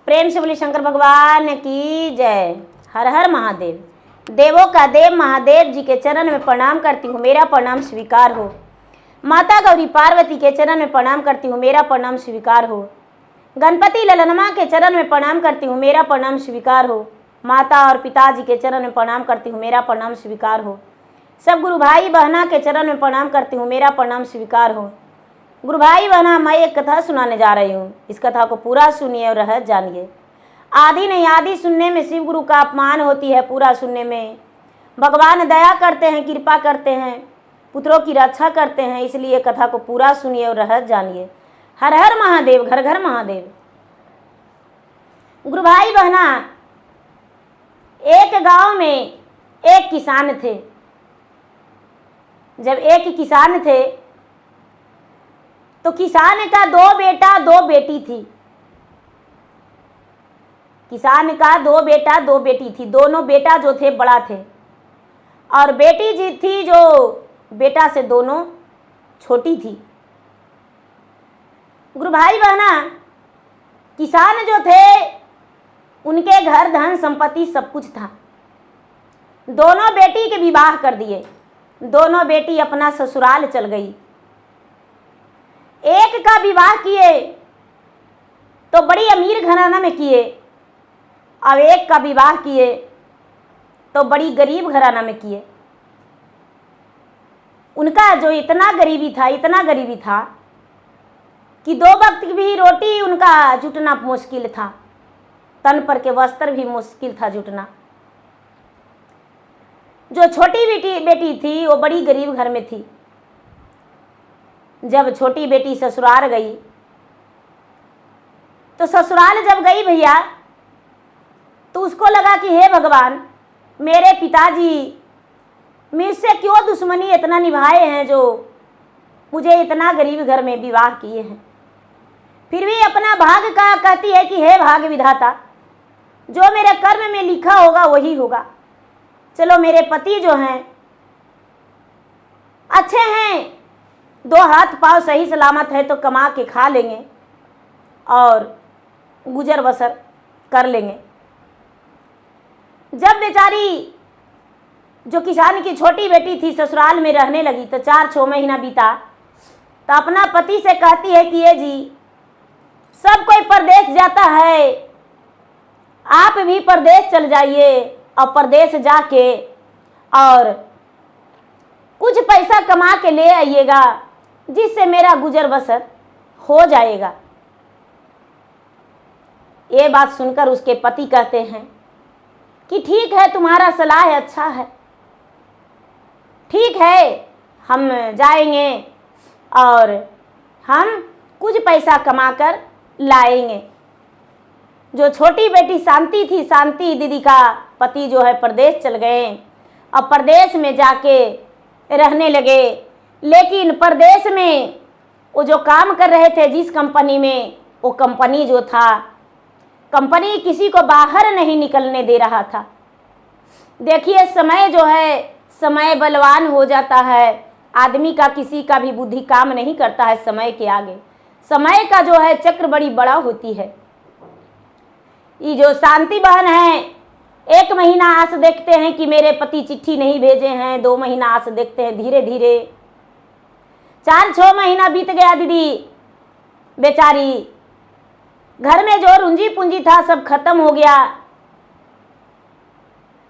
प्रेम से बोली शंकर भगवान की जय। हर हर महादेव। देवों का देव महादेव जी के चरण में प्रणाम करती हूँ, मेरा प्रणाम स्वीकार हो। माता गौरी पार्वती के चरण में प्रणाम करती हूँ, मेरा प्रणाम स्वीकार हो। गणपति ललनमा के चरण में प्रणाम करती हूँ, मेरा प्रणाम स्वीकार हो। माता और पिताजी के चरण में प्रणाम करती हूँ, मेरा प्रणाम स्वीकार हो। सब गुरु भाई बहना के चरण में प्रणाम करती हूँ, मेरा प्रणाम स्वीकार हो। गुरु भाई बहना, मैं एक कथा सुनाने जा रही हूँ, इस कथा को पूरा सुनिए और रहस्य जानिए। आदि नहीं आदि सुनने में शिव गुरु का अपमान होती है, पूरा सुनने में भगवान दया करते हैं, कृपा करते हैं, पुत्रों की रक्षा करते हैं, इसलिए कथा को पूरा सुनिए और रहस्य जानिए। हर हर महादेव, घर घर महादेव। गुरु भाई बहना, एक गांव में एक किसान थे। जब एक किसान थे तो किसान का 2 बेटा 2 बेटी थी। किसान का 2 बेटा 2 बेटी थी। दोनों बेटा जो थे बड़ा थे और बेटी जी थी जो बेटा से दोनों छोटी थी। गुरु भाई बहना, किसान जो थे उनके घर धन संपत्ति सब कुछ था। दोनों बेटी के विवाह कर दिए। दोनों बेटी अपना ससुराल चल गई। एक का विवाह किए तो बड़ी अमीर घराना में किए और एक का विवाह किए तो बड़ी गरीब घराना में किए। उनका जो इतना गरीबी था कि 2 वक्त भी रोटी उनका जुटना मुश्किल था, तन पर के वस्त्र भी मुश्किल था जुटना। जो छोटी बेटी थी वो बड़ी गरीब घर में थी। जब छोटी बेटी ससुराल गई तो ससुराल जब गई भैया, तो उसको लगा कि हे भगवान, मेरे पिताजी मुझसे क्यों दुश्मनी इतना निभाए हैं जो मुझे इतना गरीब घर में विवाह किए हैं। फिर भी अपना भाग का कहती है कि हे भाग विधाता, जो मेरे कर्म में लिखा होगा वही होगा। चलो मेरे पति जो हैं अच्छे हैं, 2 हाथ पांव सही सलामत है तो कमा के खा लेंगे और गुजर बसर कर लेंगे। जब बेचारी जो किसान की छोटी बेटी थी ससुराल में रहने लगी तो 4-6 महीना बीता तो अपना पति से कहती है कि ये जी, सब कोई परदेश जाता है, आप भी परदेश चल जाइए और परदेश जाके और कुछ पैसा कमा के ले आइएगा जिससे मेरा गुजर बसर हो जाएगा। ये बात सुनकर उसके पति कहते हैं कि ठीक है, तुम्हारा सलाह अच्छा है, ठीक है, हम जाएंगे और हम कुछ पैसा कमाकर लाएंगे। जो छोटी बेटी शांति थी, शांति दीदी का पति जो है परदेश चल गए और परदेश में जाके रहने लगे। लेकिन परदेश में वो जो काम कर रहे थे जिस कंपनी में, वो कंपनी जो था, कंपनी किसी को बाहर नहीं निकलने दे रहा था। देखिए समय जो है, समय बलवान हो जाता है। आदमी का किसी का भी बुद्धि काम नहीं करता है समय के आगे। समय का जो है चक्र बड़ी बड़ा होती है। ये जो शांति बहन है, 1 महीना आस देखते हैं कि मेरे पति चिट्ठी नहीं भेजे हैं, 2 महीना आस देखते हैं, धीरे धीरे 4-6 महीना बीत गया। दीदी बेचारी घर में जो रुंजी पूंजी था सब खत्म हो गया।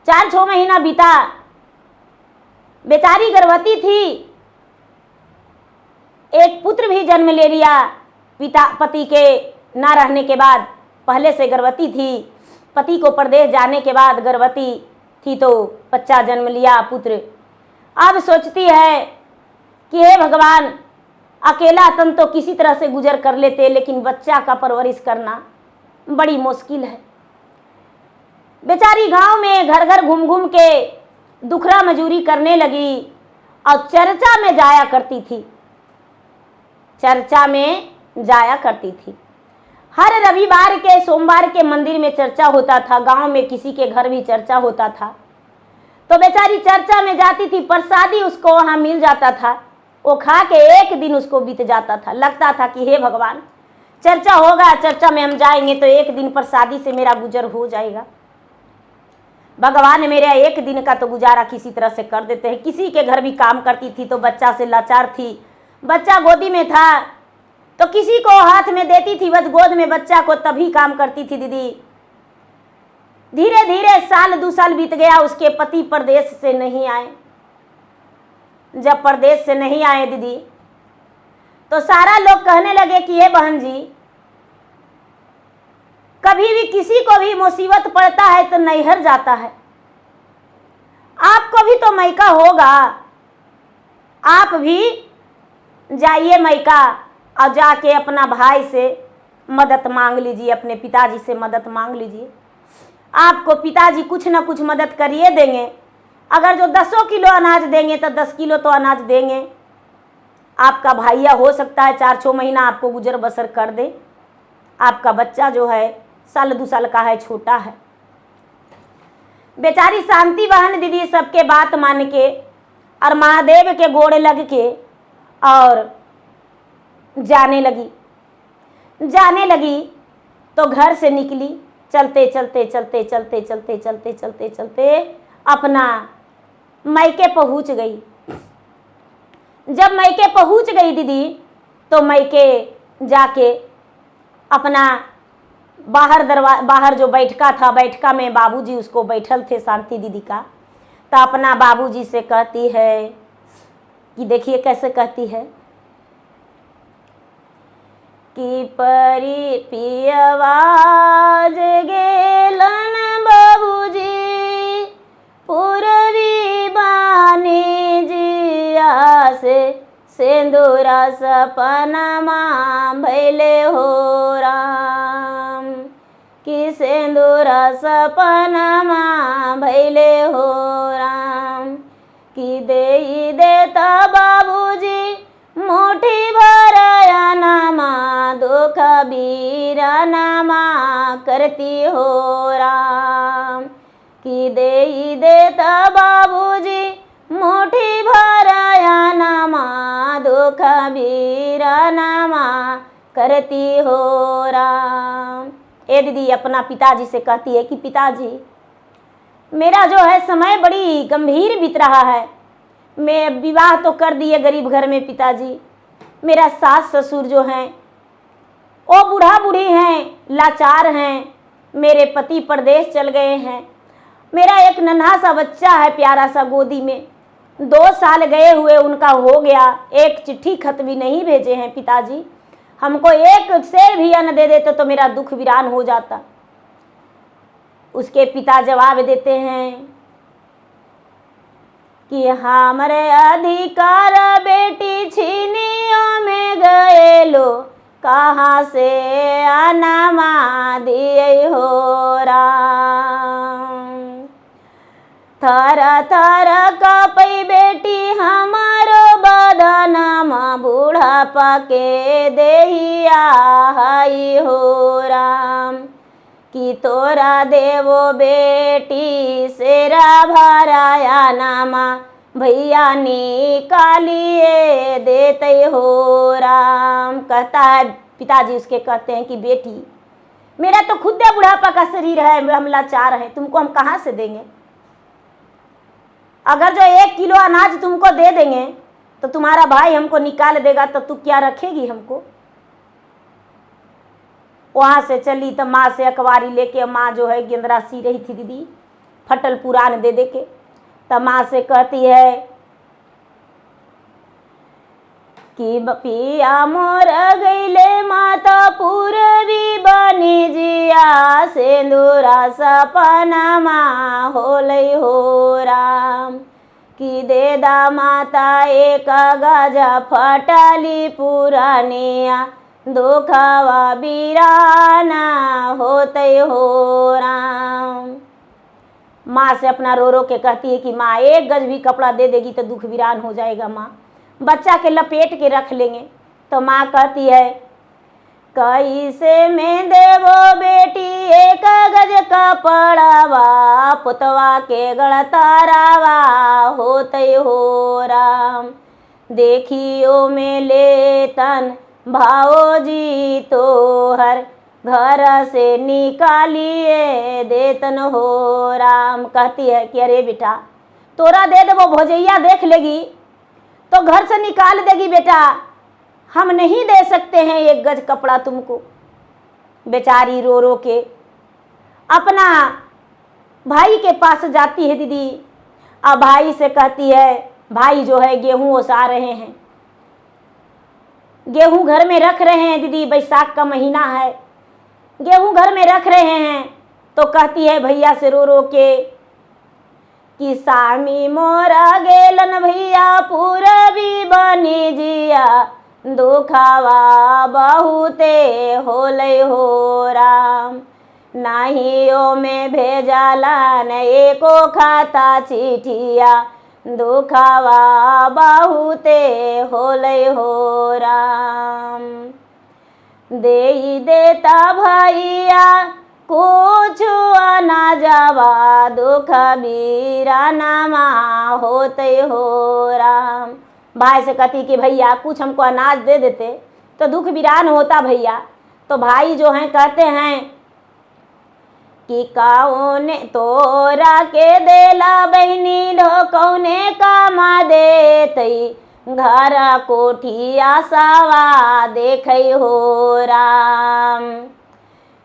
4-6 महीना बीता, बेचारी गर्भवती थी, एक पुत्र भी जन्म ले लिया। पति के ना रहने के बाद, पहले से गर्भवती थी, पति को परदेश जाने के बाद गर्भवती थी तो बच्चा जन्म लिया, पुत्र। अब सोचती है कि हे भगवान, अकेला तन तो किसी तरह से गुजर कर लेते, लेकिन बच्चा का परवरिश करना बड़ी मुश्किल है। बेचारी गांव में घर घर घूम घूम के दुखरा मजूरी करने लगी और चर्चा में जाया करती थी। चर्चा में जाया करती थी। हर रविवार के, सोमवार के मंदिर में चर्चा होता था, गांव में किसी के घर भी चर्चा होता था तो बेचारी चर्चा में जाती थी। प्रसादी उसको वहाँ मिल जाता था, वो खा के एक दिन उसको बीत जाता था। लगता था कि हे भगवान, चर्चा होगा, चर्चा में हम जाएंगे तो एक दिन पर शादी से मेरा गुजर हो जाएगा। भगवान मेरा एक दिन का तो गुजारा किसी तरह से कर देते हैं। किसी के घर भी काम करती थी तो बच्चा से लाचार थी, बच्चा गोदी में था तो किसी को हाथ में देती थी बस गोद में बच्चा को, तभी काम करती थी दीदी। धीरे धीरे साल 2 साल बीत गया, उसके पति परदेश से नहीं आए। जब परदेश से नहीं आए दीदी तो सारा लोग कहने लगे कि ये बहन जी, कभी भी किसी को भी मुसीबत पड़ता है तो नैहर जाता है, आपको भी तो मैका होगा, आप भी जाइए मैका और जाके अपना भाई से मदद मांग लीजिए, अपने पिताजी से मदद मांग लीजिए। आपको पिताजी कुछ ना कुछ मदद करिए देंगे। अगर जो 10 किलो अनाज देंगे तो 10 किलो तो अनाज देंगे। आपका भाइया हो सकता है 4-6 महीना आपको गुजर बसर कर दे। आपका बच्चा जो है साल 2 साल का है, छोटा है। बेचारी शांति बहन दीदी सबके बात मान के और महादेव के गोड़ लग के और जाने लगी तो घर से निकली, चलते चलते चलते चलते चलते चलते चलते चलते अपना मैके पहुंच गई। जब मैके पहुंच गई दीदी तो मैके जाके अपना बाहर जो बैठका था, बैठका में बाबूजी उसको बैठल थे शांति दीदी का, तो अपना बाबूजी से कहती है कि देखिए कैसे कहती है कि परी पियवाज गेलन बाबूजी पूर्वी बानी जिया से सिंदूरा सपनमा भैले हो राम, कि सिंदूरा सपनमा भैले हो राम, कि देई देता बाबूजी मुट्ठी भराया नामा दुख बीरा नामा करती हो राम, कि देई देता बाबूजी मुट्ठी भराया नामा दुख बीरा नामा करती हो राम। ए दीदी अपना पिताजी से कहती है कि पिताजी मेरा जो है समय बड़ी गंभीर बीत रहा है। मैं विवाह तो कर दिए गरीब घर में पिताजी, मेरा सास ससुर जो हैं वो बूढ़ा बूढ़ी हैं, लाचार हैं, मेरे पति परदेश चल गए हैं, मेरा एक नन्हा सा बच्चा है प्यारा सा गोदी में, 2 साल गए हुए उनका हो गया, एक चिट्ठी खत भी नहीं भेजे हैं पिताजी, हमको एक शेर भी अन्न दे देते तो मेरा दुख वीरान हो जाता। उसके पिता जवाब देते हैं कि हमरे अधिकार बेटी छीनियों में गए लो, कहाँ से अनमा दिए हो राम, थर थर कपई बेटी हमारो बदनमा बुढ़ापा के देहिया हाई हो राम, कि तोरा देवो बेटी सेरा भराया नामा भैया निकालिए देते हो राम। कहता है पिताजी उसके कहते हैं कि बेटी मेरा तो खुद बुढ़ापा का शरीर है, हम लाचार हैं, तुमको हम कहाँ से देंगे। अगर जो 1 किलो अनाज तुमको दे देंगे तो तुम्हारा भाई हमको निकाल देगा तो तू क्या रखेगी हमको। वहाँ से चली तो माँ से अखबारी लेके, माँ जो है गेंदरा सी रही थी दीदी, फटल पुरान दे दे के, तो माँ से कहती है कि पिया मोर गईले माता पूरबी बनी जिया, सिंदूरा सपनमा होलै हो राम, कि देदा माता एक गजा फटली पुरानिया, दुखवा बीराना होते हो राम। माँ से अपना रो रो के कहती है कि माँ 1 गज भी कपड़ा दे देगी तो दुख वीरान हो जाएगा माँ, बच्चा के लपेट के रख लेंगे। तो माँ कहती है कैसे में देवो बेटी 1 गज कपड़ावा, पुतवा के गड़तारावा होते हो राम, देखियो में ले तन भाओजी तो हर घर से निकालिए देतन हो राम। कहती है कि अरे बेटा तोरा दे दे, वो भौजैया देख लेगी तो घर से निकाल देगी बेटा, हम नहीं दे सकते हैं 1 गज कपड़ा तुमको। बेचारी रो रो के अपना भाई के पास जाती है दीदी। अब भाई से कहती है, भाई जो है गेहूं ओसा रहे हैं, गेहूं घर में रख रहे हैं दीदी, बैसाख का महीना है, गेहूं घर में रख रहे हैं। तो कहती है भैया से रो रो के कि सामी मोरा गेलन भैया पूरबी बनी जिया, दुखावा बहुते होले हो राम। नाहियो में भेजाला न एको खाता चिठिया, दुखावा बहुते होले हो राम। दे देता भैया कुछ ना जावा, दुख बीरा नामा होते हो राम। भाई से कहती कि भैया कुछ हमको अनाज दे देते तो दुख बिरान होता भैया। तो भाई जो हैं कहते हैं कि कौने तोरा के देला बहनी लो, कौने कामा देतई, घर कोठिया सावा देखई हो राम।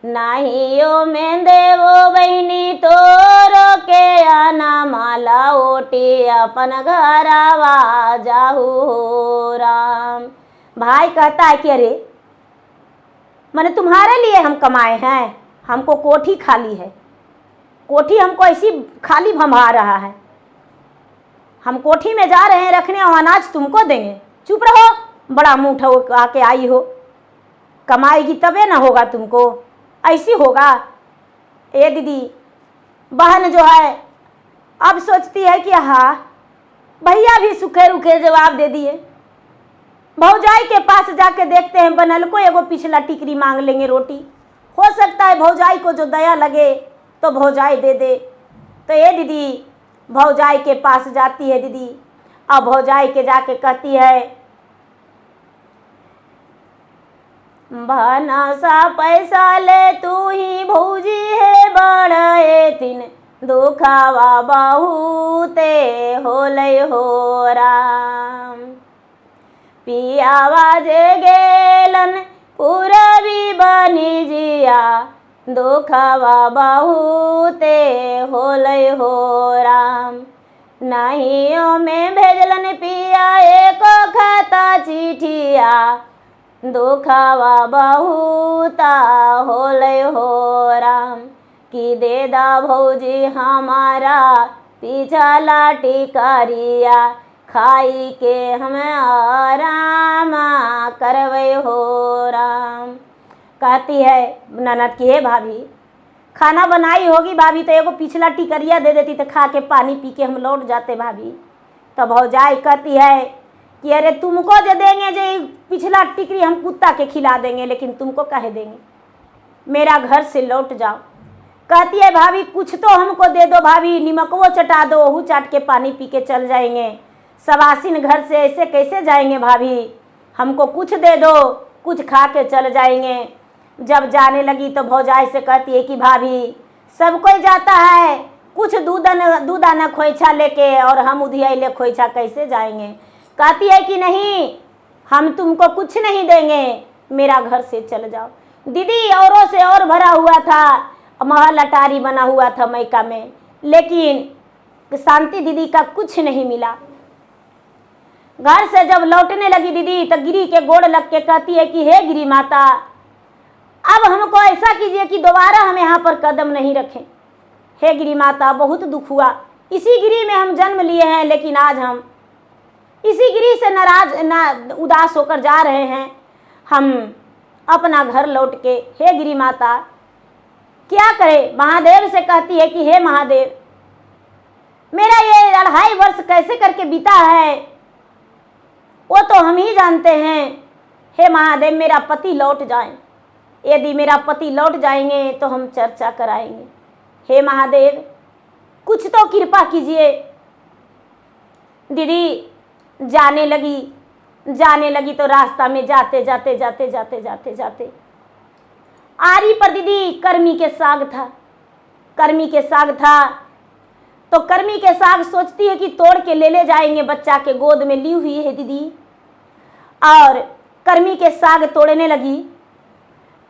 नाहियो में देवो बहनी तोरो के आना, माला ओटी अपन घरवा जाहू हो राम। भाई कहता है कि अरे मैंने तुम्हारे लिए हम कमाए हैं, हमको कोठी खाली है, कोठी हमको ऐसी खाली भंभा रहा है, हम कोठी में जा रहे हैं रखने और अनाज तुमको देंगे। चुप रहो, बड़ा मुंह उठा आके आई हो, कमाएगी तबे ना होगा तुमको, ऐसी होगा। ए दीदी बहन जो है अब सोचती है कि हाँ भैया भी सूखे रुखे जवाब दे दिए। भौजाई के पास जाके देखते हैं बनल को एगो पिछला टिकरी मांग लेंगे रोटी, हो सकता है भौजाई को जो दया लगे तो भौजाई दे दे। तो ये दीदी भौजाई के पास जाती है दीदी। अब भौजाई के जाके कहती है भानासा पैसा ले तू ही भौजी है बड़े दिन, दुखावा बहुते होले हो राम। पियावा जे गेलन पूरबी बनी जिया, दुखावा बहुते होले हो राम। नाहियों में भेजलन पिया एको खाता चिठिया, दुखावा बहुता होले हो राम। कि दे दा भौजी हमारा पिछला टिकरिया, खाई के हम आराम करवे हो राम। कहती है ननद की हे भाभी खाना बनाई होगी भाभी तो एगो पिछला टिकरिया दे देती तो खा के पानी पी के हम लौट जाते भाभी। तो भौजाई कहती है कि अरे तुमको जो देंगे जो पिछला टिकरी हम कुत्ता के खिला देंगे, लेकिन तुमको कहे देंगे, मेरा घर से लौट जाओ। कहती है भाभी कुछ तो हमको दे दो भाभी, निमकवो चटा दो, वहू चाट के पानी पी के चल जाएंगे, सवासिन घर से ऐसे कैसे जाएंगे भाभी, हमको कुछ दे दो, कुछ खा के चल जाएंगे। जब जाने लगी तो भौजाई से कहती है कि भाभी सब कोई जाता है, कुछ दूधाना खोइछा लेके और हम उधियाइले खोइछा कैसे जाएंगे। कहती है कि नहीं हम तुमको कुछ नहीं देंगे, मेरा घर से चल जाओ। दीदी औरों से और भरा हुआ था, महल अटारी बना हुआ था मैका में, लेकिन शांति दीदी का कुछ नहीं मिला। घर से जब लौटने लगी दीदी तो गिरी के गोड़ लग के कहती है कि हे गिरी माता अब हमको ऐसा कीजिए कि दोबारा हम यहाँ पर कदम नहीं रखें। हे गिरी माता बहुत दुख हुआ, इसी गिरी में हम जन्म लिए हैं, लेकिन आज हम इसी गिरी से नाराज उदास होकर जा रहे हैं, हम अपना घर लौट के। हे गिरी माता क्या करे। महादेव से कहती है कि हे महादेव मेरा ये 2.5 वर्ष कैसे करके बीता है वो तो हम ही जानते हैं। हे महादेव मेरा पति लौट जाए, यदि मेरा पति लौट जाएंगे तो हम चर्चा कराएंगे। हे महादेव कुछ तो कृपा कीजिए। दीदी जाने लगी, जाने लगी तो रास्ता में जाते जाते जाते जाते जाते जाते आरी पर दीदी कर्मी के साग था। कर्मी के साग था तो कर्मी के साग सोचती है कि तोड़ के ले जाएंगे, बच्चा के गोद में ली हुई है दीदी। और कर्मी के साग तोड़ने लगी,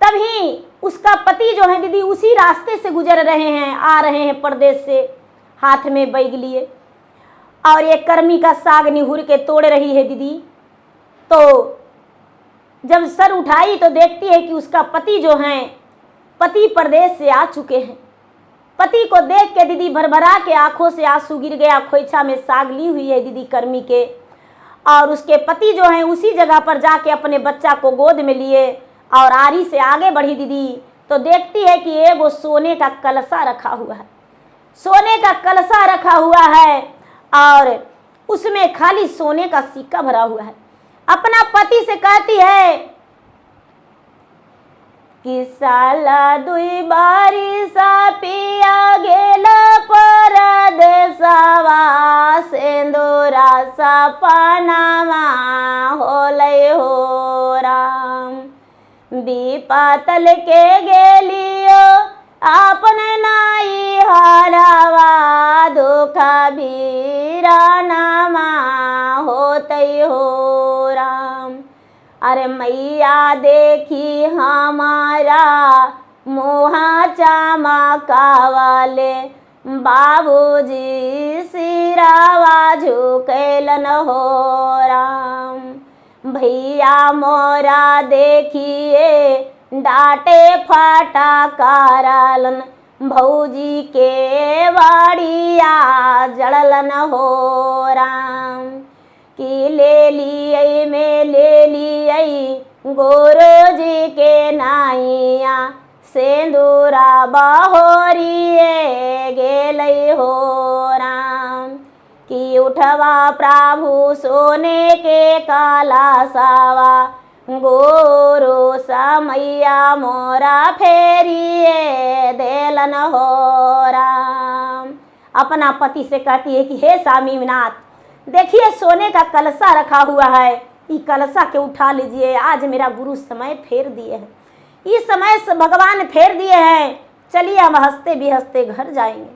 तभी उसका पति जो है दीदी उसी रास्ते से गुजर रहे हैं, आ रहे हैं परदेश से, हाथ में बैग लिए, और ये कर्मी का साग निहुर के तोड़ रही है दीदी। तो जब सर उठाई तो देखती है कि उसका पति जो है, पति परदेश से आ चुके हैं। पति को देख के दीदी भरभरा के आंखों से आंसू गिर गया। खोइछा में साग ली हुई है दीदी कर्मी के, और उसके पति जो है उसी जगह पर जाके अपने बच्चा को गोद में लिए और आरी से आगे बढ़ी दीदी। तो देखती है कि ये वो सोने का कलशा रखा हुआ है, सोने का कलशा रखा हुआ है और उसमें खाली सोने का सिक्का भरा हुआ है। अपना पति से कहती है कि साला दुई बारी सा पिया गेल परदेसवा, सेंदूरा सा पनामा होलै हो राम। विपातल के गेलियो आपने नाई हरावा, दुख बीरानामा होतै हो राम। अरे मैया देखी हमारा मुहा चमकावले, बाबूजी सिरावा झुकैलन हो राम। भैया मोरा देखिए डांटे फटा करलन, भौजी के बाड़िया जड़लन हो राम। कि ले लिये में ले लिये गुरु जी के नाइया, सेंदूरा बहोरिए गेलै हो राम। कि उठवा प्रभु सोने के कलशवा, गुरु समैया मोरा फेरिए देलन हो राम। अपना पति से कहती है कि हे स्वामीनाथ, देखिए सोने का कलशा रखा हुआ है, ये कलशा के उठा लीजिए, आज मेरा गुरु समय फेर दिए हैं, ये समय से भगवान फेर दिए हैं, चलिए हम हंसते भी हंसते घर जाएंगे।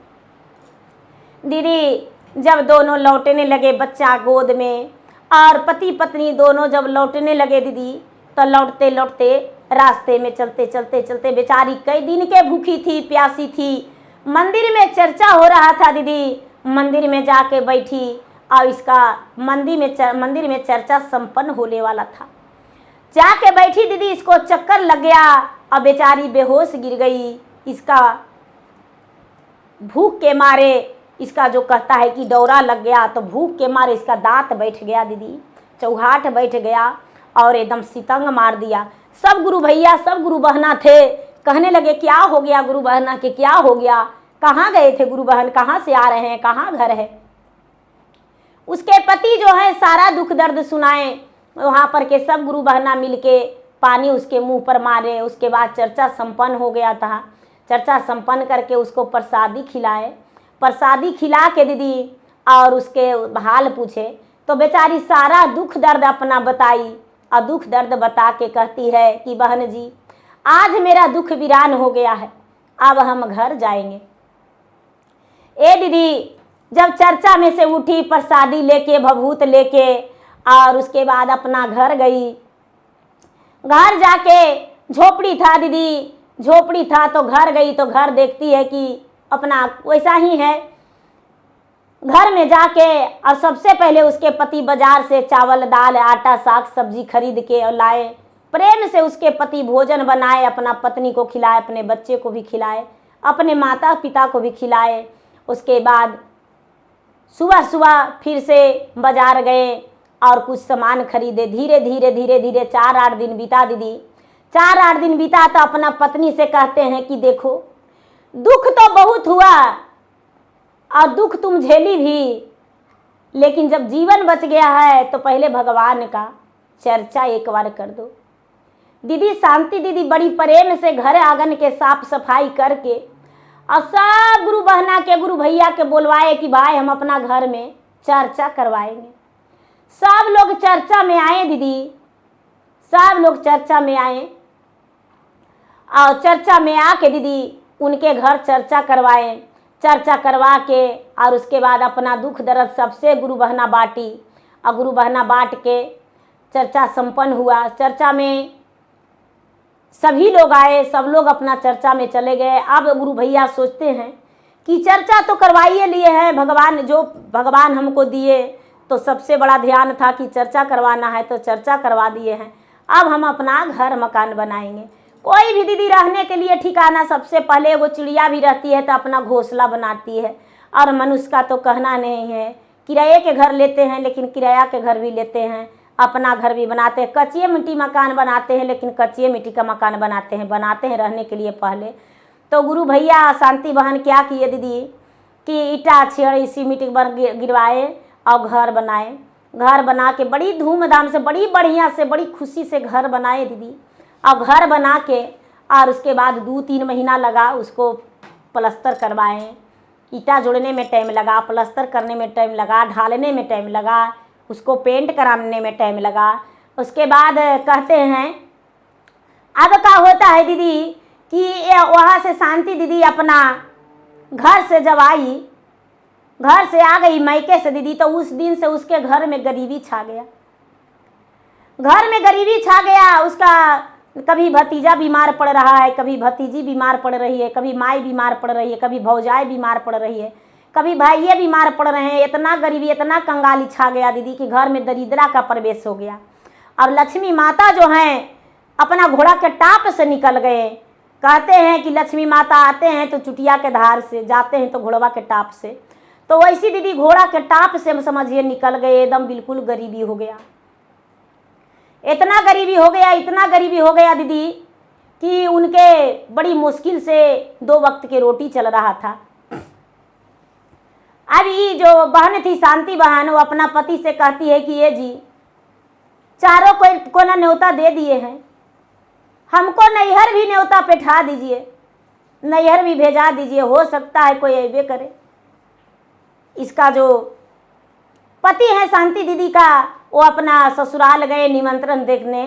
दीदी जब दोनों लौटने लगे बच्चा गोद में, और पति पत्नी दोनों जब लौटने लगे दीदी, तो लौटते लौटते रास्ते में चलते चलते चलते बेचारी कई दिन के भूखी थी, प्यासी थी। मंदिर में चर्चा हो रहा था दीदी, मंदिर में जाके बैठी और इसका मंदिर में चर्चा संपन्न होने वाला था। जाके बैठी दीदी, इसको चक्कर लग गया और बेचारी बेहोश गिर गई। इसका भूख के मारे, इसका जो कहता है कि दौरा लग गया, तो भूख के मारे इसका दांत बैठ गया दीदी, चौहाट बैठ गया और एकदम सितंग मार दिया। सब गुरु भैया, सब गुरु बहना थे, कहने लगे क्या हो गया गुरु बहना के, क्या हो गया, कहाँ गए थे गुरु बहन, कहाँ से आ रहे हैं, कहाँ घर है। उसके पति जो है सारा दुख दर्द सुनाए, वहाँ पर के सब गुरु बहना मिलके पानी उसके मुंह पर मारे। उसके बाद चर्चा संपन्न हो गया था, चर्चा संपन्न करके उसको प्रसादी खिलाए। प्रसादी खिला के दीदी और उसके हाल पूछे तो बेचारी सारा दुख दर्द अपना बताई, और दुख दर्द बता के कहती है कि बहन जी आज मेरा दुख वीरान हो गया है, अब हम घर जाएंगे। ए दीदी जब चर्चा में से उठी प्रसादी लेके, भभूत लेके, और उसके बाद अपना घर गई। घर जाके झोपड़ी था दीदी, झोपड़ी था तो घर गई तो घर देखती है कि अपना वैसा ही है। घर में जाके और सबसे पहले उसके पति बाजार से चावल दाल आटा साग सब्जी खरीद के लाए। प्रेम से उसके पति भोजन बनाए, अपना पत्नी को खिलाए, अपने बच्चे को भी खिलाए, अपने माता पिता को भी खिलाए। उसके बाद सुबह सुबह फिर से बाजार गए और कुछ सामान खरीदे। धीरे धीरे धीरे धीरे 4-8 दिन बीता दीदी। 4-8 दिन बीता तो अपना पत्नी से कहते हैं कि देखो दुख तो बहुत हुआ और दुख तुम झेली भी, लेकिन जब जीवन बच गया है तो पहले भगवान का चर्चा एक बार कर दो। दीदी शांति दीदी बड़ी प्रेम से घर आंगन के साफ सफाई करके और सब गुरु बहना के गुरु भैया के बोलवाए कि भाई हम अपना घर में चर्चा करवाएंगे। सब लोग चर्चा में आए दीदी, सब लोग चर्चा में आए और चर्चा में आके दीदी उनके घर चर्चा करवाए। चर्चा करवा के और उसके बाद अपना दुख दर्द सबसे गुरु बहना बांटी और गुरु बहना बांट के चर्चा संपन्न हुआ। चर्चा में सभी लोग आए, सब लोग अपना चर्चा में चले गए। अब गुरु भैया सोचते हैं कि चर्चा तो करवाइए लिए हैं, भगवान जो भगवान हमको दिए तो सबसे बड़ा ध्यान था कि चर्चा करवाना है तो चर्चा करवा दिए हैं। अब हम अपना घर मकान बनाएंगे। कोई भी दीदी रहने के लिए ठिकाना सबसे पहले वो चिड़िया भी रहती है तो अपना घोंसला बनाती है, और मनुष्य का तो कहना नहीं है। किराए के घर लेते हैं लेकिन किराया के घर भी लेते हैं, अपना घर भी बनाते हैं। कच्चे मिट्टी मकान बनाते हैं लेकिन कच्चे मिट्टी का मकान बनाते हैं रहने के लिए पहले। तो गुरु भैया शांति बहन क्या किए दीदी कि ईटा छेड़ सीमेंट पर गिरवाए और घर बनाए। घर बना के बड़ी धूमधाम से, बड़ी बढ़िया से, बड़ी खुशी से घर बनाए दीदी। और घर बना के और उसके बाद 2-3 महीना लगा उसको प्लास्टर करवाएं। ईटा जोड़ने में टाइम लगा, प्लास्टर करने में टाइम लगा, ढालने में टाइम लगा, उसको पेंट कराने में टाइम लगा। उसके बाद कहते हैं अब क्या होता है दीदी कि वहाँ से शांति दीदी अपना घर से जब आई, घर से आ गई मायके से दीदी, तो उस दिन से उसके घर में गरीबी छा गया। घर में गरीबी छा गया। उसका कभी भतीजा बीमार पड़ रहा है, कभी भतीजी बीमार पड़ रही है, कभी माई बीमार पड़ रही है, कभी भौजाई बीमार पड़ रही है, कभी भाइये बीमार पड़ रहे हैं। इतना गरीबी, इतना कंगाली छा गया दीदी कि घर में दरिद्रा का प्रवेश हो गया। और लक्ष्मी माता जो हैं अपना घोड़ा के टाप से निकल गए। कहते हैं कि लक्ष्मी माता आते हैं तो चुटिया के धार से, जाते हैं तो घोड़वा के टाप से। तो वैसी दीदी घोड़ा के टाप से समझिए निकल गए। एकदम बिल्कुल गरीबी हो गया। इतना गरीबी हो गया, इतना गरीबी हो गया दीदी कि उनके बड़ी मुश्किल से 2 वक्त की रोटी चल रहा था। अब ये जो बहन थी शांति बहन, वो अपना पति से कहती है कि ये जी चारों को ना न्योता दे दिए हैं, हमको नैहर भी न्योता बैठा दीजिए, नैहर भी भेजा दीजिए, हो सकता है कोई ऐबे करे। इसका जो पति है शांति दीदी का, वो अपना ससुराल गए निमंत्रण देखने।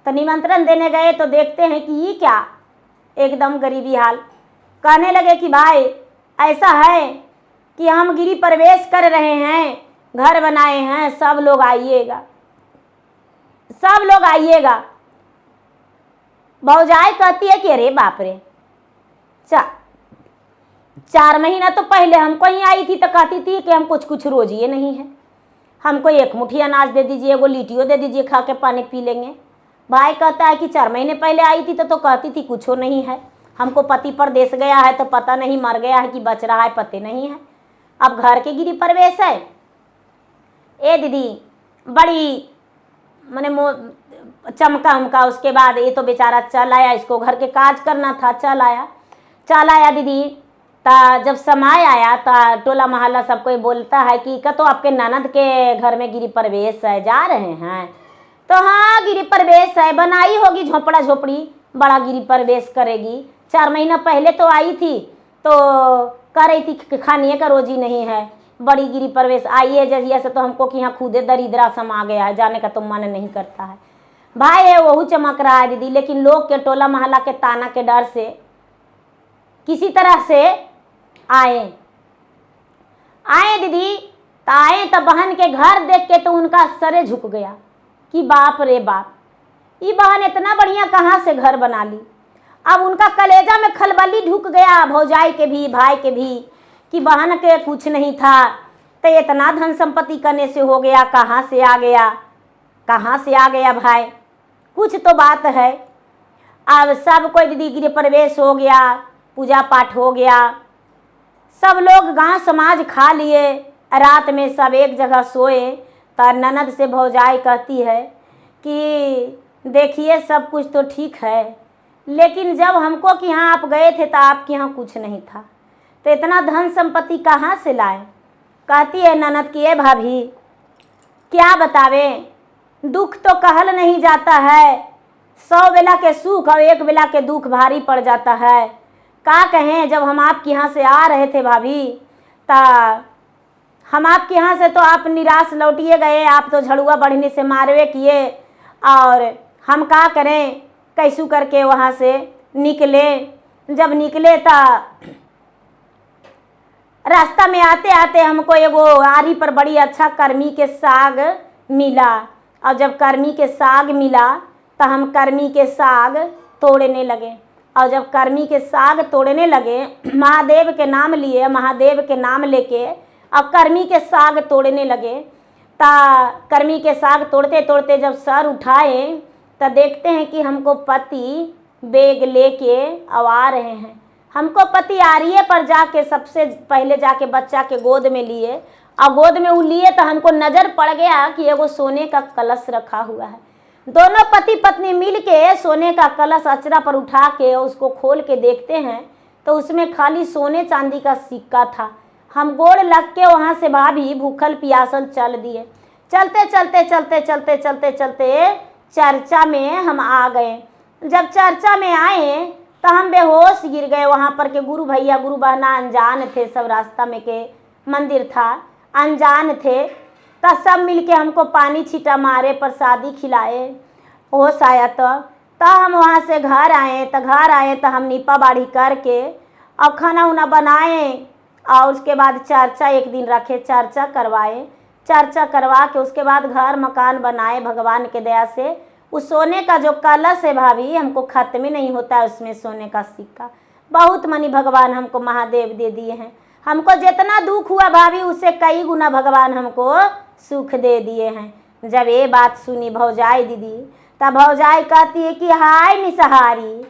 तो निमंत्रण देने गए तो देखते हैं कि ये क्या, एकदम गरीबी हाल। कहने लगे कि भाई ऐसा है कि हम गिरी प्रवेश कर रहे हैं, घर बनाए हैं, सब लोग आइएगा, सब लोग आइएगा। भौजाई कहती है कि अरे बाप रे, 4 महीना तो पहले हमको ही आई थी तो कहती थी कि हमको कुछ रोजिए नहीं है, हमको 1 मुट्ठी अनाज दे दीजिए, एगो लिट्टियों दे दीजिए, खा के पानी पी लेंगे। भाई कहता है कि 4 महीने पहले आई थी तो कहती थी कुछ नहीं है, हमको पति परदेश गया है तो पता नहीं मर गया है कि बच रहा है, पते नहीं है, अब घर के गिरी प्रवेश है। ए दीदी बड़ी मैंने चमका उमका। उसके बाद ये तो बेचारा चल आया, इसको घर के काज करना था, चल आया दीदी। जब समय आया तो टोला मोहल्ला सब कोई बोलता है कि तो आपके ननद के घर में गिरी प्रवेश है, जा रहे हैं। तो हाँ गिरी प्रवेश है, बनाई होगी झोपड़ा झोपड़ी, बड़ा गिरी प्रवेश करेगी। 4 महीना पहले तो आई थी तो कह रही थी कि खाने का रोजी नहीं है, बड़ी गिरी प्रवेश आई है जजिया से तो हमको कि यहाँ खुदे दरिद्रा समा गया है, जाने का तो मन नहीं करता है। भाई है वही चमक रहा है दीदी, लेकिन लोग के टोला मोहल्ला के ताना के डर से किसी तरह से आए दीदी। तो आए तो बहन के घर देख के तो उनका सरे झुक गया कि बाप रे बाप, ये बहन इतना बढ़िया कहाँ से घर बना ली। अब उनका कलेजा में खलबली ढुक गया, भौजाई के भी भाई के भी, कि बहन के कुछ नहीं था तो इतना धन संपत्ति करने से हो गया, कहाँ से आ गया, कहाँ से आ गया भाई, कुछ तो बात है। अब सब कोई दीदी गृह प्रवेश हो गया, पूजा पाठ हो गया, सब लोग गांव समाज खा लिए। रात में सब एक जगह सोए तो ननद से भौजाई कहती है कि देखिए सब कुछ तो ठीक है, लेकिन जब हमको कि यहाँ आप गए थे तो आपके यहाँ कुछ नहीं था, तो इतना धन संपत्ति कहाँ से लाए। कहती है ननद की, भाभी क्या बतावे, दुख तो कहल नहीं जाता है, 100 बेला के सुख और 1 बेला के दुख भारी पड़ जाता है। का कहें, जब हम आपके यहाँ से आ रहे थे भाभी ता हम आपके यहाँ से तो आप निराश लौटिए गए, आप तो झड़ुआ बढ़ने से मारवे किए, और हम क्या करें, कैसू करके वहाँ से निकले। जब निकले तो रास्ता में आते आते हमको एगो आरी पर बड़ी अच्छा कर्मी के साग मिला, और जब कर्मी के साग मिला तो हम कर्मी के साग तोड़ने लगे। और जब कर्मी के साग तोड़ने लगे, महादेव के नाम लिए, महादेव के नाम लेके और कर्मी के साग तोड़ने लगे, ता कर्मी के साग तोड़ते तोड़ते जब सर उठाए तो देखते हैं कि हमको पति बैग लेके आ रहे हैं। हमको पति आरिये पर जाके सबसे पहले जाके बच्चा के गोद में लिए, और गोद में वो लिए तो हमको नज़र पड़ गया कि एगो सोने का कलश रखा हुआ है। दोनों पति पत्नी मिल के सोने का कलश अचरा पर उठा के उसको खोल के देखते हैं तो उसमें खाली सोने चांदी का सिक्का था। हम गोड़ लग के वहाँ से भाभी भूखल पियासल चल दिए। चलते चलते चलते चलते चलते चलते चर्चा में हम आ गए। जब चर्चा में आए तो हम बेहोश गिर गए। वहाँ पर के गुरु भैया गुरु बहना अनजान थे, सब रास्ता में के मंदिर था, अनजान थे, तो सब मिलके हमको पानी छीटा मारे, प्रसादी खिलाए, होश आया तो हम वहाँ से घर आए। तो हम निपा बाड़ी करके और खाना उना बनाए, और उसके बाद चर्चा एक दिन रखे, चर्चा करवाए, चर्चा करवा के उसके बाद घर मकान बनाए। भगवान के दया से उस सोने का जो कलश है भाभी हमको खत्म ही नहीं होता है, उसमें सोने का सिक्का बहुत मनी भगवान हमको महादेव दे दिए हैं। हमको जितना दुख हुआ भाभी उससे कई गुना भगवान हमको सुख दे दिए हैं। जब ये बात सुनी भौजाई दीदी, तब भौजाई कहती है कि हाय निसहारी,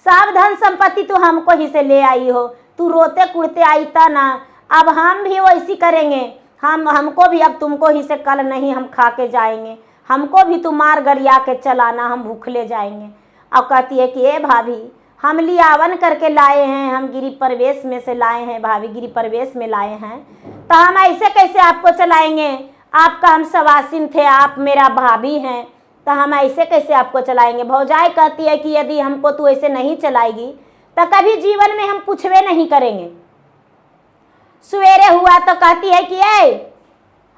सब धन संपत्ति तो हमको ही से ले आई हो, तू रोते कुड़ते आई था ना, अब हम भी वैसी करेंगे, हमको भी अब तुमको ही से कल नहीं हम खा के जाएंगे, हमको भी तू मार गरिया के चलाना, हम भूखले जाएंगे। और कहती है कि ए भाभी हम लियावन करके लाए हैं, हम गिरी प्रवेश में से लाए हैं भाभी, गिरी प्रवेश में लाए हैं, तो हम ऐसे कैसे आपको चलाएंगे, आपका हम सवासिन थे, आप मेरा भाभी हैं, तो हम ऐसे कैसे आपको चलाएंगे। भौजाई कहती है कि यदि हमको तू ऐसे नहीं चलाएगी तो कभी जीवन में हम पूछवे नहीं करेंगे। सवेरे हुआ तो कहती है कि ए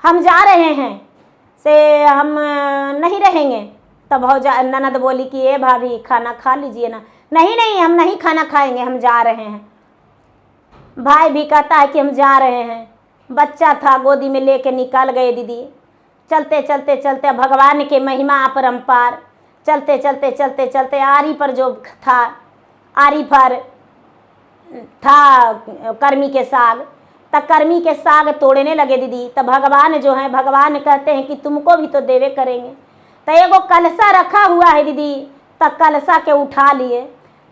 हम जा रहे हैं से हम नहीं रहेंगे। तब भौजा ननद बोली कि ए भाभी खाना खा लीजिए ना। नहीं नहीं हम नहीं खाना खाएंगे, हम जा रहे हैं। भाई भी कहता है कि हम जा रहे हैं। बच्चा था गोदी में लेके निकल गए दीदी। चलते चलते चलते भगवान के महिमा अपरंपार, चलते चलते चलते चलते आरी पर जो था, आरी पर था कर्मी के साग, तब कर्मी के साग तोड़ने लगे दीदी। तब भगवान जो है, भगवान कहते हैं कि तुमको भी तो देवे करेंगे। तो एगो कलशा रखा हुआ है दीदी, तब कलशा के उठा लिए,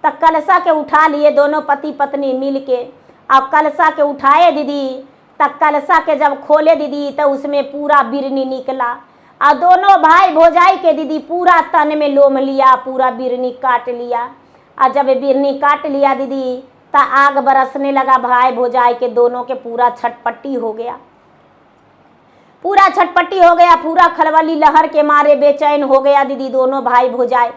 तब कलशा के उठा लिए दोनों पति पत्नी मिल के, और कलशा के उठाए दीदी। तब कलशा के जब खोले दीदी तो उसमें पूरा बिरनी निकला, और दोनों भाई भौजाई के दीदी पूरा तन में लोम लिया, पूरा बिरनी काट लिया। और जब बिरनी काट लिया दीदी तो आग बरसने लगा भाई भौजाई के दोनों के, पूरा छटपट्टी हो गया, पूरा छटपट्टी हो गया, पूरा खलबली लहर के मारे बेचैन हो गया दीदी दोनों भाई भौजाई।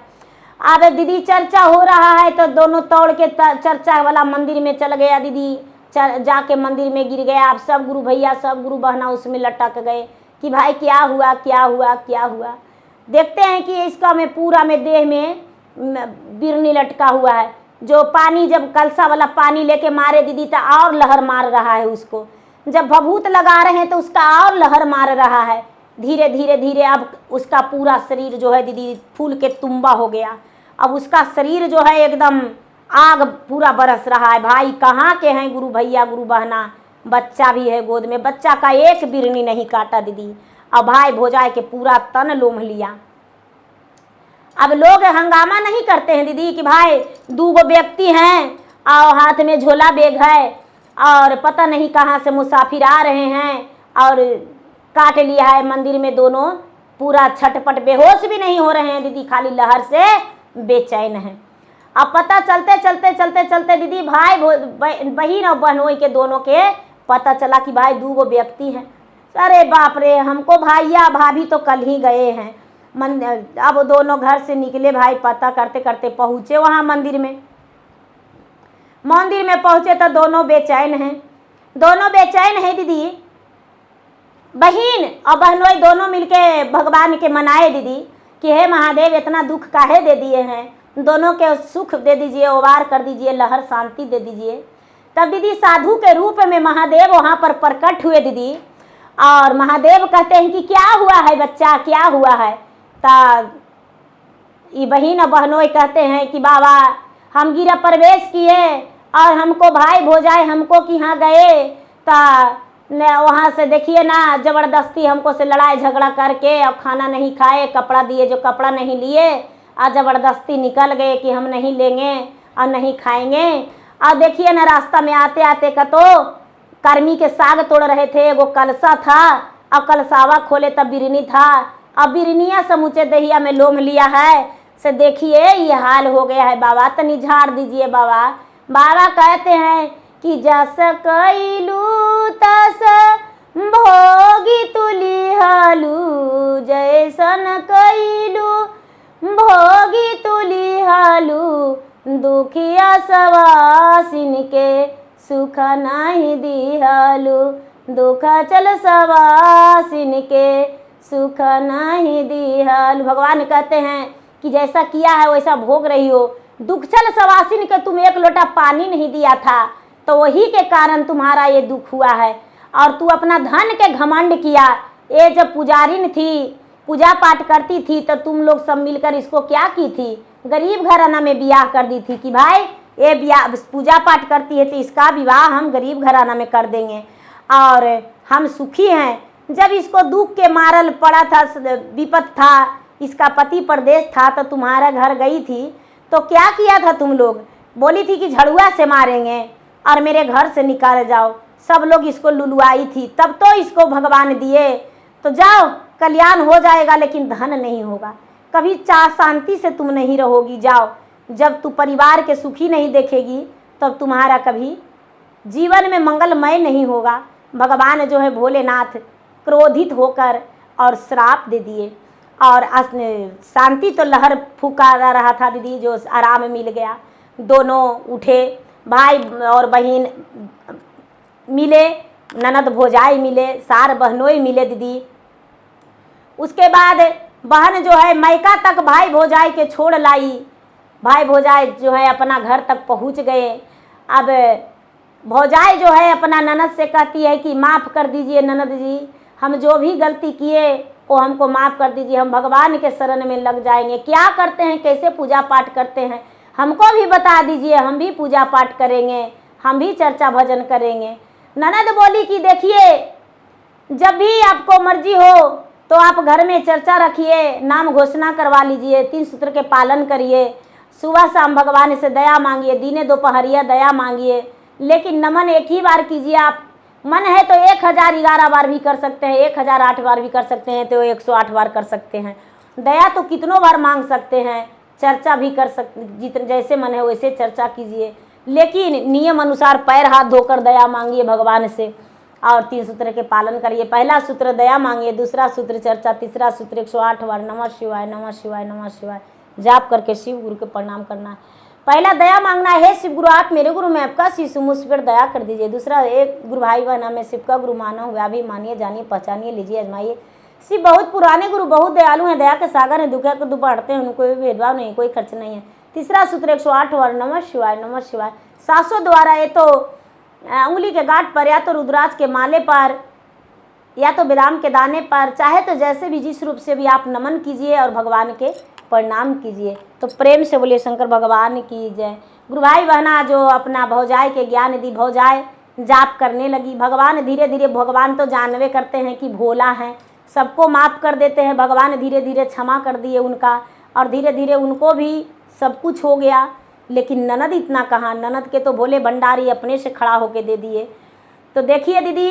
अब दीदी चर्चा हो रहा है तो दोनों तोड़ के चर्चा वाला मंदिर में चल गया दीदी, जाके मंदिर में गिर गया। अब सब गुरु भैया सब गुरु बहना उसमें लटक गए कि भाई क्या हुआ क्या हुआ क्या हुआ। देखते हैं कि इसका में पूरा में देह में बिरनी लटका हुआ है। जो पानी जब कलसा वाला पानी लेके मारे दीदी तो और लहर मार रहा है उसको, जब भभूत लगा रहे हैं तो उसका और लहर मार रहा है। धीरे धीरे धीरे अब उसका पूरा शरीर जो है दीदी फूल के तुम्बा हो गया। अब उसका शरीर जो है एकदम आग पूरा बरस रहा है। भाई कहाँ के हैं गुरु भैया गुरु बहना, बच्चा भी है गोद में, बच्चा का एक बिरनी नहीं काटा दीदी। अब भाई भौजाई के पूरा तन लोम लिया। अब लोग हंगामा नहीं करते हैं दीदी कि भाई दूगो व्यक्ति हैं और हाथ में झोला बैग है और पता नहीं कहाँ से मुसाफिर आ रहे हैं और काट लिया है मंदिर में। दोनों पूरा छटपट बेहोश भी नहीं हो रहे हैं दीदी, खाली लहर से बेचैन हैं। अब पता चलते चलते चलते चलते दीदी भाई बहन और बहनोई के दोनों के पता चला कि भाई दूगो व्यक्ति हैं। अरे बाप रे, हमको भैया भाभी तो कल ही गए हैं। अब दोनों घर से निकले भाई, पता करते करते पहुँचे वहाँ मंदिर में। मंदिर में पहुँचे तो दोनों बेचैन हैं, दोनों बेचैन हैं दीदी। बहन और बहनोई दोनों मिलके भगवान के मनाए दीदी कि हे महादेव इतना दुख काहे दे दिए हैं, दोनों के सुख दे दीजिए, उबार कर दीजिए, लहर शांति दे दीजिए। तब दीदी साधु के रूप में महादेव वहाँ पर प्रकट हुए दीदी, और महादेव कहते हैं कि क्या हुआ है बच्चा, क्या हुआ है। तब ये बहन और बहनोई कहते हैं कि बाबा हम गिरा प्रवेश किए और हमको भाई भोजाए हमको कि यहाँ गए, तो वहाँ से देखिए ना ज़बरदस्ती हमको से लड़ाई झगड़ा करके और खाना नहीं खाए, कपड़ा दिए जो कपड़ा नहीं लिए, और ज़बरदस्ती निकल गए कि हम नहीं लेंगे और नहीं खाएंगे। और देखिए ना रास्ता में आते आते का तो कर्मी के साग तोड़ रहे थे, एगो कलसा था और कलसावा खोले तब बिरनी था, अब बिरनिया समूचे दहिया में लोम लिया है। से देखिए ये हाल हो गया है बाबा, तनी झाड़ दीजिए बाबा। बाबा कहते हैं कि जस कैलू तस भोगी तुलिहलू, जैसन कैलू भोगी तुलिहलू, दुखिया सवासिन के सुख नहीं दिहलू, दुख चल सवासिन के सुख नहीं दिहलू। भगवान कहते हैं कि जैसा किया है वैसा भोग रही हो, दुख चल सवासिन के तुम एक लोटा पानी नहीं दिया था तो वही के कारण तुम्हारा ये दुख हुआ है, और तू अपना धन के घमंड किया। ये जब पुजारिन थी, पूजा पाठ करती थी, तो तुम लोग सब मिलकर इसको क्या की थी, गरीब घराना में ब्याह कर दी थी कि भाई ये ब्याह पूजा पाठ करती है तो इसका विवाह हम गरीब घराना में कर देंगे और हम सुखी हैं। जब इसको दुख के मारल पड़ा था, विपत था, इसका पति परदेश था, तो तुम्हारा घर गई थी तो क्या किया था तुम लोग, बोली थी कि झड़ुआ से मारेंगे और मेरे घर से निकाल जाओ। सब लोग इसको लुलुआई थी, तब तो इसको भगवान दिए। तो जाओ कल्याण हो जाएगा लेकिन धन नहीं होगा, कभी चाह शांति से तुम नहीं रहोगी। जाओ, जब तू परिवार के सुखी नहीं देखेगी तब तुम्हारा कभी जीवन में मंगलमय नहीं होगा। भगवान जो है भोलेनाथ क्रोधित होकर और श्राप दे दिए, और शांति तो लहर फूका रहा था दीदी, जो आराम मिल गया। दोनों उठे, भाई और बहन मिले, ननद भोजाई मिले, सार बहनोई मिले दीदी। उसके बाद बहन जो है मैका तक भाई भोजाई के छोड़ लाई, भाई भोजाई जो है अपना घर तक पहुंच गए। अब भौजाई जो है अपना ननद से कहती है कि माफ़ कर दीजिए ननद जी, हम जो भी गलती किए वो हमको माफ़ कर दीजिए, हम भगवान के शरण में लग जाएंगे। क्या करते हैं, कैसे पूजा पाठ करते हैं, हमको भी बता दीजिए, हम भी पूजा पाठ करेंगे, हम भी चर्चा भजन करेंगे। ननद बोली कि देखिए जब भी आपको मर्जी हो तो आप घर में चर्चा रखिए, नाम घोषणा करवा लीजिए, 3 सूत्र के पालन करिए, सुबह शाम भगवान से दया मांगिए, दिने दोपहरिया दया मांगिए, लेकिन नमन एक ही बार कीजिए। आप मन है तो 1011 बार भी कर सकते हैं, 1008 बार भी कर सकते हैं, तो 108 बार कर सकते हैं। दया तो कितनों बार मांग सकते हैं, चर्चा भी कर सकते, जितने जैसे मन है वैसे चर्चा कीजिए, लेकिन नियम अनुसार पैर हाथ धोकर दया मांगिए भगवान से, और 3 सूत्र के पालन करिए। पहला सूत्र दया मांगिए, दूसरा सूत्र चर्चा, तीसरा सूत्र 108 बार नमः शिवाय नमः शिवाय नमः शिवाय जाप करके शिव गुरु के प्रणाम करना है। पहला दया मांगना है, शिव गुरु आप मेरे गुरु, मैं आपका शिशु, मुझ पर दया कर दीजिए। दूसरा, एक गुरु भाई बहना मैं शिव का गुरु माना हूँ, वह भी मानिए, जानिए, पहचानिए, लीजिए, आजमाइए। शिव बहुत पुराने गुरु, बहुत दयालु हैं, दया के सागर हैं, दुखिया को दुख बांटते हैं, उनको भी भेदभाव नहीं, कोई खर्च नहीं है। तीसरा सूत्र 108 बार नमः शिवाय नमः शिवाय। सासों द्वारा ये तो उंगली के गांठ पर, या तो रुद्राक्ष के माले पर, या तो बादाम के दाने पर, चाहे तो जैसे भी जिस रूप से भी आप नमन कीजिए और भगवान के प्रणाम कीजिए। तो प्रेम से बोलिए शंकर भगवान की जय। गुरु भाई बहना जो अपना भौजाई के ज्ञान दी, भौजाई जाप करने लगी। भगवान धीरे धीरे, भगवान तो जानवे करते हैं कि भोला है, सबको माफ़ कर देते हैं। भगवान धीरे धीरे क्षमा कर दिए उनका, और धीरे धीरे उनको भी सब कुछ हो गया। लेकिन ननद इतना कहाँ, ननद के तो भोले भंडारी अपने से खड़ा होके दे दिए। तो देखिए दीदी,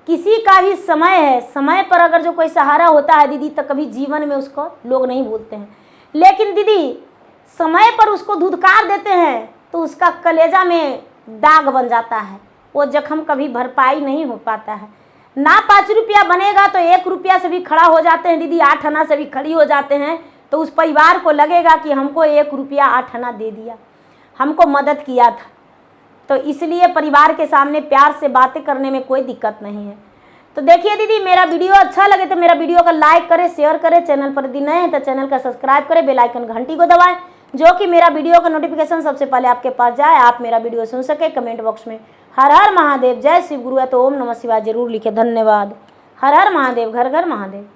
किसी का भी समय है, समय पर अगर जो कोई सहारा होता है दीदी, तो कभी जीवन में उसको लोग नहीं भूलते हैं। लेकिन दीदी समय पर उसको धुतकार देते हैं तो उसका कलेजा में दाग बन जाता है, वो जख्म कभी भरपाई नहीं हो पाता है। ना 5 रुपया बनेगा तो 1 रुपया से भी खड़ा हो जाते हैं दीदी, 8 आना से भी खड़ी हो जाते हैं। तो उस परिवार को लगेगा कि हमको 1 रुपया 8 आना दे दिया, हमको मदद किया था। तो इसलिए परिवार के सामने प्यार से बातें करने में कोई दिक्कत नहीं है। तो देखिए दीदी, मेरा वीडियो अच्छा लगे तो मेरा वीडियो को लाइक करें, शेयर करें। चैनल पर यदि नए हैं तो चैनल का सब्सक्राइब करें, बेल आइकन घंटी को दबाएं, जो कि मेरा वीडियो का नोटिफिकेशन सबसे पहले आपके पास जाए, आप मेरा वीडियो सुन सके। कमेंट बॉक्स में हर हर महादेव, जय शिव गुरु है तो ओम नमः शिवाय जरूर लिखे। धन्यवाद। हर हर महादेव, घर घर महादेव।